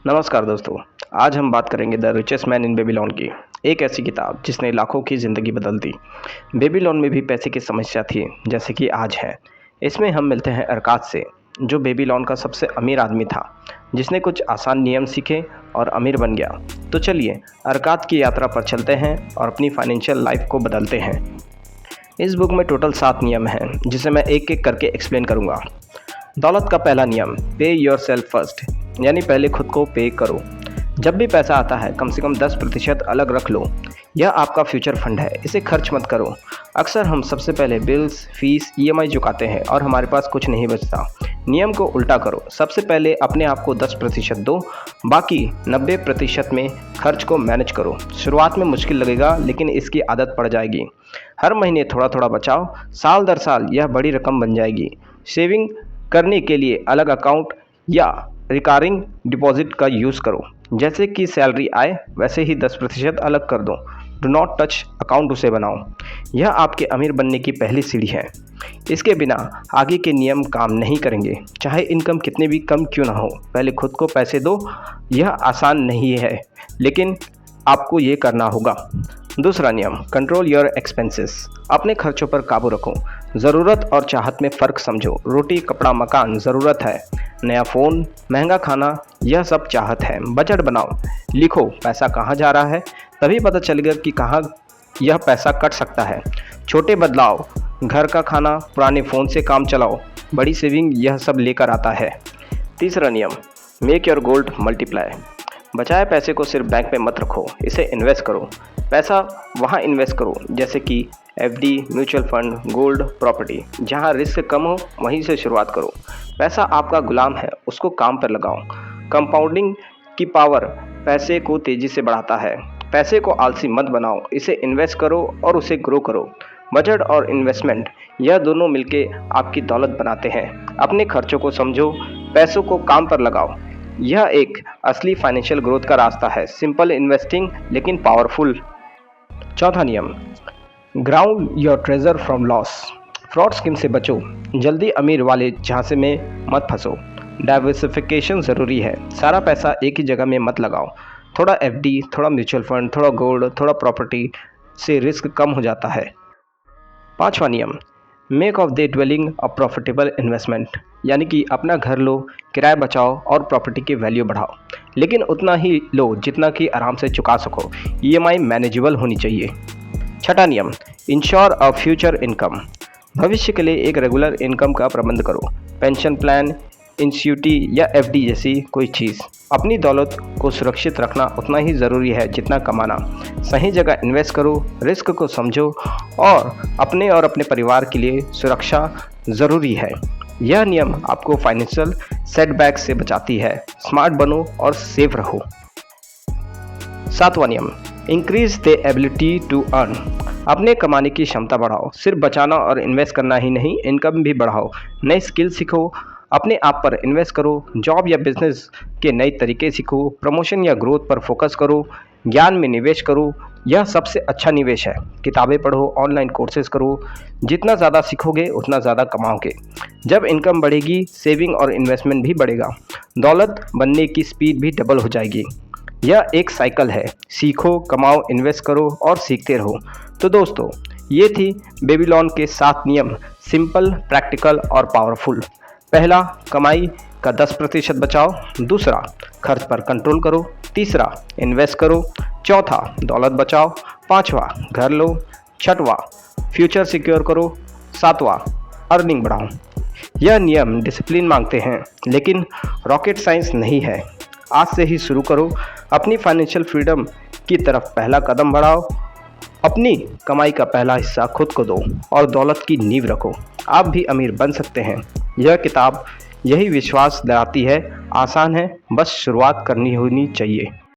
नमस्कार दोस्तों। आज हम बात करेंगे the richest man in Babylon की, एक ऐसी किताब जिसने लाखों की ज़िंदगी बदल दी। बेबीलोन में भी पैसे की समस्या थी जैसे कि आज है। इसमें हम मिलते हैं अरकाद से, जो बेबीलोन का सबसे अमीर आदमी था, जिसने कुछ आसान नियम सीखे और अमीर बन गया। तो चलिए अरकाद की यात्रा पर चलते हैं और अपनी फाइनेंशियल लाइफ को बदलते हैं। इस बुक में टोटल 7 नियम हैं जिसे मैं एक एक करके एक्सप्लेन करूँगा। दौलत का पहला नियम, पे योर सेल्फ फर्स्ट, यानी पहले खुद को पे करो। जब भी पैसा आता है कम से कम 10% अलग रख लो। यह आपका फ्यूचर फंड है, इसे खर्च मत करो। अक्सर हम सबसे पहले बिल्स, फीस, ईएमआई चुकाते हैं और हमारे पास कुछ नहीं बचता। नियम को उल्टा करो, सबसे पहले अपने आप को 10% दो, बाकी 90% में खर्च को मैनेज करो। शुरुआत में मुश्किल लगेगा लेकिन इसकी आदत पड़ जाएगी। हर महीने थोड़ा थोड़ा बचाओ, साल दर साल यह बड़ी रकम बन जाएगी। सेविंग करने के लिए अलग अकाउंट या रिकरिंग डिपॉजिट का यूज़ करो। जैसे कि सैलरी आए वैसे ही 10% अलग कर दो। डू नॉट टच अकाउंट उसे बनाओ। यह आपके अमीर बनने की पहली सीढ़ी है। इसके बिना आगे के नियम काम नहीं करेंगे, चाहे इनकम कितनी भी कम क्यों ना हो। पहले खुद को पैसे दो। यह आसान नहीं है लेकिन आपको ये करना होगा। दूसरा नियम, कंट्रोल योर एक्सपेंसेस। अपने खर्चों पर काबू रखो। ज़रूरत और चाहत में फ़र्क समझो। रोटी, कपड़ा, मकान ज़रूरत है, नया फ़ोन, महंगा खाना, यह सब चाहत है। बजट बनाओ, लिखो पैसा कहाँ जा रहा है, तभी पता चलेगा कि कहाँ यह पैसा कट सकता है। छोटे बदलाव, घर का खाना, पुराने फ़ोन से काम चलाओ, बड़ी सेविंग यह सब लेकर आता है। तीसरा नियम, मेक योर गोल्ड मल्टीप्लाई। बचाए पैसे को सिर्फ बैंक में मत रखो, इसे इन्वेस्ट करो। पैसा वहाँ इन्वेस्ट करो जैसे कि FD, mutual fund, gold, property. जहाँ रिस्क कम हो वहीं से शुरुआत करो। पैसा आपका गुलाम है, उसको काम पर लगाओ। कंपाउंडिंग की पावर पैसे को तेज़ी से बढ़ाता है। पैसे को आलसी मत बनाओ, इसे इन्वेस्ट करो और उसे ग्रो करो। बजट और इन्वेस्टमेंट यह दोनों मिलके आपकी दौलत बनाते हैं। अपने खर्चों को समझो, पैसों को काम पर लगाओ। यह एक असली फाइनेंशियल ग्रोथ का रास्ता है। सिंपल इन्वेस्टिंग लेकिन पावरफुल। चौथा नियम, ground your treasure from loss. Fraud scheme से बचो, जल्दी अमीर वाले झांसे में मत फंसो। डाइवर्सिफिकेशन ज़रूरी है, सारा पैसा एक ही जगह में मत लगाओ। थोड़ा एफडी, थोड़ा म्यूचुअल फंड, थोड़ा गोल्ड, थोड़ा प्रॉपर्टी से रिस्क कम हो जाता है। पांचवा नियम, make of the dwelling a profitable investment, यानी कि अपना घर लो, किराया बचाओ और प्रॉपर्टी की वैल्यू बढ़ाओ, लेकिन उतना ही लो जितना कि आराम से चुका सको। ईएमआई मैनेजेबल होनी चाहिए। छठा नियम, इंश्योर अ फ्यूचर इनकम। भविष्य के लिए एक रेगुलर इनकम का प्रबंध करो। पेंशन प्लान, इंश्योरिटी या एफडी जैसी कोई चीज़। अपनी दौलत को सुरक्षित रखना उतना ही ज़रूरी है जितना कमाना। सही जगह इन्वेस्ट करो, रिस्क को समझो और अपने परिवार के लिए सुरक्षा ज़रूरी है। यह नियम आपको फाइनेंशियल सेटबैक से बचाती है। स्मार्ट बनो और सेफ रहो। सातवां नियम, increase the ability to earn. अपने कमाने की क्षमता बढ़ाओ। सिर्फ बचाना और इन्वेस्ट करना ही नहीं, इनकम भी बढ़ाओ। नए स्किल सीखो, अपने आप पर इन्वेस्ट करो। जॉब या बिजनेस के नए तरीके सीखो। प्रमोशन या ग्रोथ पर फोकस करो। ज्ञान में निवेश करो, यह सबसे अच्छा निवेश है। किताबें पढ़ो, ऑनलाइन कोर्सेज करो। जितना ज़्यादा सीखोगे उतना ज़्यादा कमाओगे। जब इनकम बढ़ेगी, सेविंग और इन्वेस्टमेंट भी बढ़ेगा। दौलत बनने की स्पीड भी डबल हो जाएगी। यह एक साइकिल है, सीखो, कमाओ, इन्वेस्ट करो और सीखते रहो। तो दोस्तों, ये थी बेबीलोन के 7 नियम, सिंपल, प्रैक्टिकल और पावरफुल। पहला, कमाई का 10% बचाओ। दूसरा, खर्च पर कंट्रोल करो। तीसरा, इन्वेस्ट करो। चौथा, दौलत बचाओ। पांचवा, घर लो। छठवां, फ्यूचर सिक्योर करो। सातवां, अर्निंग बढ़ाओ। यह नियम डिसिप्लिन मांगते हैं लेकिन रॉकेट साइंस नहीं है। आज से ही शुरू करो। अपनी फाइनेंशियल फ्रीडम की तरफ पहला कदम बढ़ाओ। अपनी कमाई का पहला हिस्सा खुद को दो और दौलत की नींव रखो। आप भी अमीर बन सकते हैं। यह किताब यही विश्वास दिलाती है। आसान है, बस शुरुआत करनी होनी चाहिए।